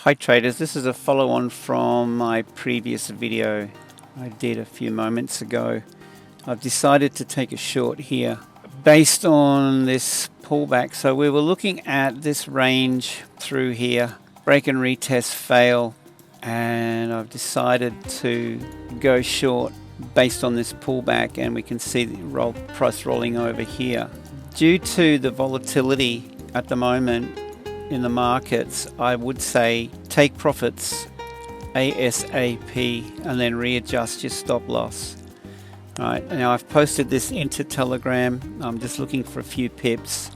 Hi traders, this is a follow-on from my previous video I did a few moments ago. I've decided to take a short here based on this pullback. So we were looking at this range through here, break and retest, fail, and I've decided to go short based on this pullback, and we can see the price rolling over here. Due to the volatility at the moment in the markets, I would say take profits ASAP and then readjust your stop loss. Alright, now I've posted this into Telegram. I'm just looking for a few pips,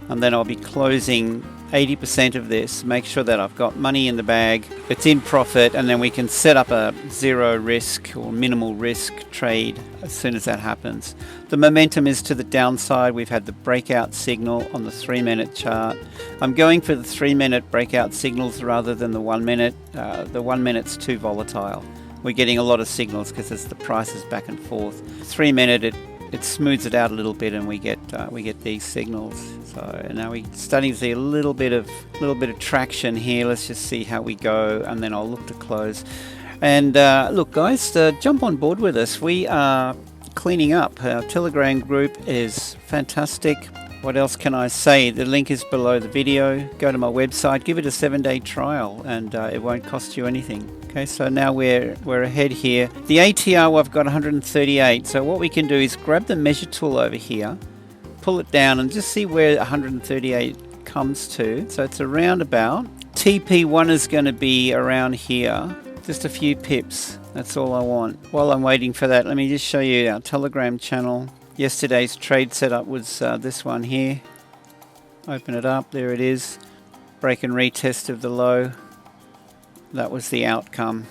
and then I'll be closing 80% of this. Make sure that I've got money in the bag, it's in profit, and then we can set up a zero risk or minimal risk trade as soon as that happens. The momentum is to the downside. We've had the breakout signal on the 3-minute chart. I'm going for the 3-minute breakout signals rather than the 1 minute. The 1 minute's too volatile. We're getting a lot of signals because it's the prices back and forth. 3-minute, it smooths it out a little bit, and we get these signals. So now we're starting to see a little bit of traction here. Let's just see how we go, and then I'll look to close. And look, guys, jump on board with us. We are cleaning up. Our Telegram group is fantastic. What else can I say? The link is below the video. Go to my website, give it a 7-day trial, and it won't cost you anything. Okay, so now we're ahead here. The ATR, I've got 138. So what we can do is grab the measure tool over here, pull it down, and just see where 138 comes to. So it's around about. TP1 is going to be around here. Just a few pips. That's all I want. While I'm waiting for that, let me just show you our Telegram channel. Yesterday's trade setup was this one here. Open it up. There it is. Break and retest of the low. That was the outcome.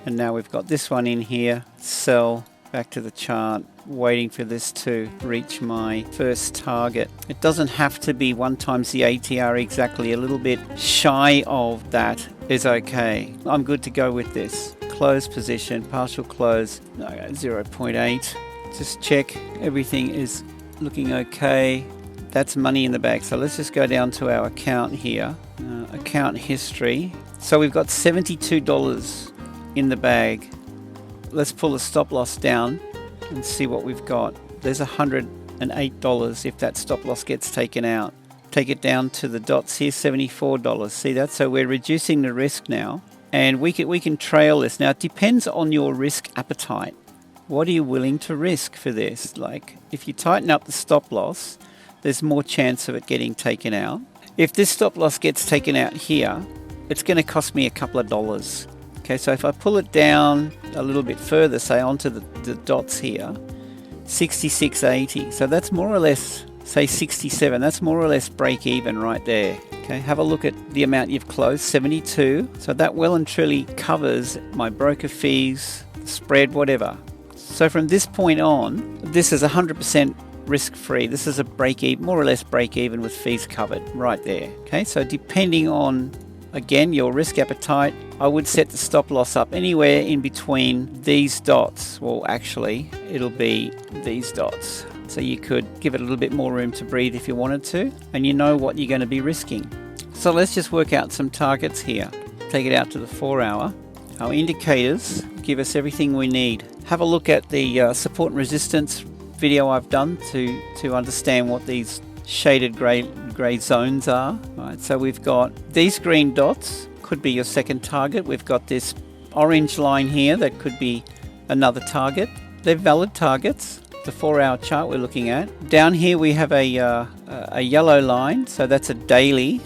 And now we've got this one in here. Sell. Back to the chart. Waiting for this to reach my first target. It doesn't have to be 1 times the ATR exactly. A little bit shy of that is okay. I'm good to go with this. Close position, partial close, 0.8. Just check everything is looking okay. That's money in the bag. So let's just go down to our account here. Account history. So we've got $72 in the bag. Let's pull the stop loss down and see what we've got. There's $108 if that stop loss gets taken out. Take it down to the dots here, $74. See that? So we're reducing the risk now, and we can trail this. Now it depends on your risk appetite. What are you willing to risk for this? Like if you tighten up the stop loss, there's more chance of it getting taken out. If this stop loss gets taken out here, it's going to cost me a couple of dollars. Okay, so if I pull it down a little bit further, say onto the dots here, 66.80. So that's more or less, say 67. That's more or less break even right there. Okay, have a look at the amount you've closed, 72. So that well and truly covers my broker fees, spread, whatever. So from this point on, this is 100% risk-free. This is a break even, more or less break even with fees covered right there. Okay, so depending on, again, your risk appetite, I would set the stop loss up anywhere in between these dots. Well, actually, it'll be these dots. So you could give it a little bit more room to breathe if you wanted to, and you know what you're going to be risking. So let's just work out some targets here. Take it out to the 4-hour. Our indicators give us everything we need. Have a look at the support and resistance video I've done to understand what these shaded grey zones are. Right, so we've got these green dots, could be your second target. We've got this orange line here that could be another target. They're valid targets. The 4-hour chart we're looking at. Down here we have a yellow line, so that's a daily.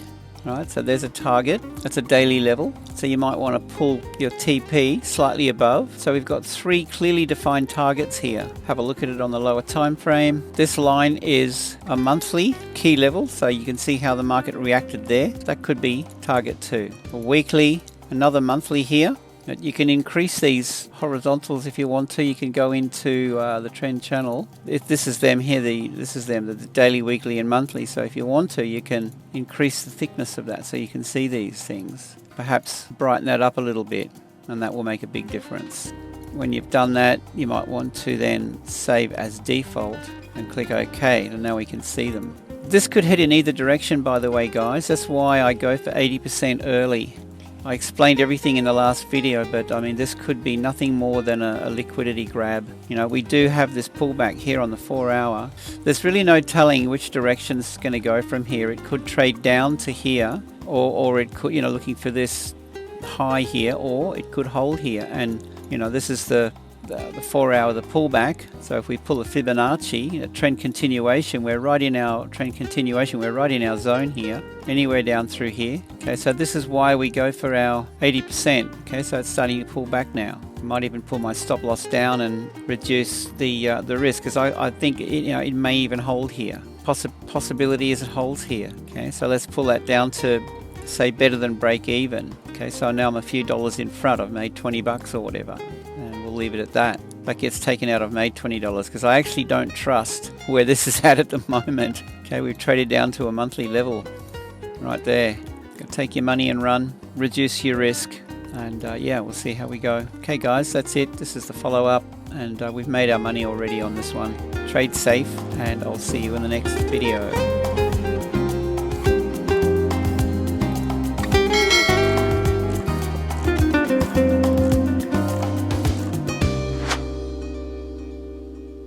Right, so there's a target. That's a daily level. So you might want to pull your TP slightly above. So we've got 3 clearly defined targets here. Have a look at it on the lower time frame. This line is a monthly key level, so you can see how the market reacted there. That could be target 2. A weekly, another monthly here. You can increase these horizontals if you want to. You can go into the trend channel. If this is them here, this is them, the daily, weekly, and monthly. So if you want to, you can increase the thickness of that so you can see these things. Perhaps brighten that up a little bit, and that will make a big difference. When you've done that, you might want to then save as default and click OK, and now we can see them. This could head in either direction, by the way, guys. That's why I go for 80% early. I explained everything in the last video, but I mean, this could be nothing more than a liquidity grab. You know, we do have this pullback here on the 4 hour. There's really no telling which direction it's going to go from here. It could trade down to here, or it could, you know, looking for this high here, or it could hold here. And you know, this is the 4 hour, the pullback. So if we pull a Fibonacci, a trend continuation, we're right in our trend continuation, we're right in our zone here, anywhere down through here. Okay, so this is why we go for our 80%. Okay, so it's starting to pull back now. I might even pull my stop loss down and reduce the risk, because I think it may even hold here. Possibility is it holds here. Okay, so let's pull that down to say better than break even. Okay, so now I'm a few dollars in front. I've made 20 bucks or whatever, and we'll leave it at that. If that gets taken out, I've made $20, because I actually don't trust where this is at the moment. Okay, we've traded down to a monthly level right there. Take your money and run, reduce your risk, and yeah, we'll see how we go. Okay guys, that's it. This is the follow-up, and we've made our money already on this one. Trade safe, and I'll see you in the next video.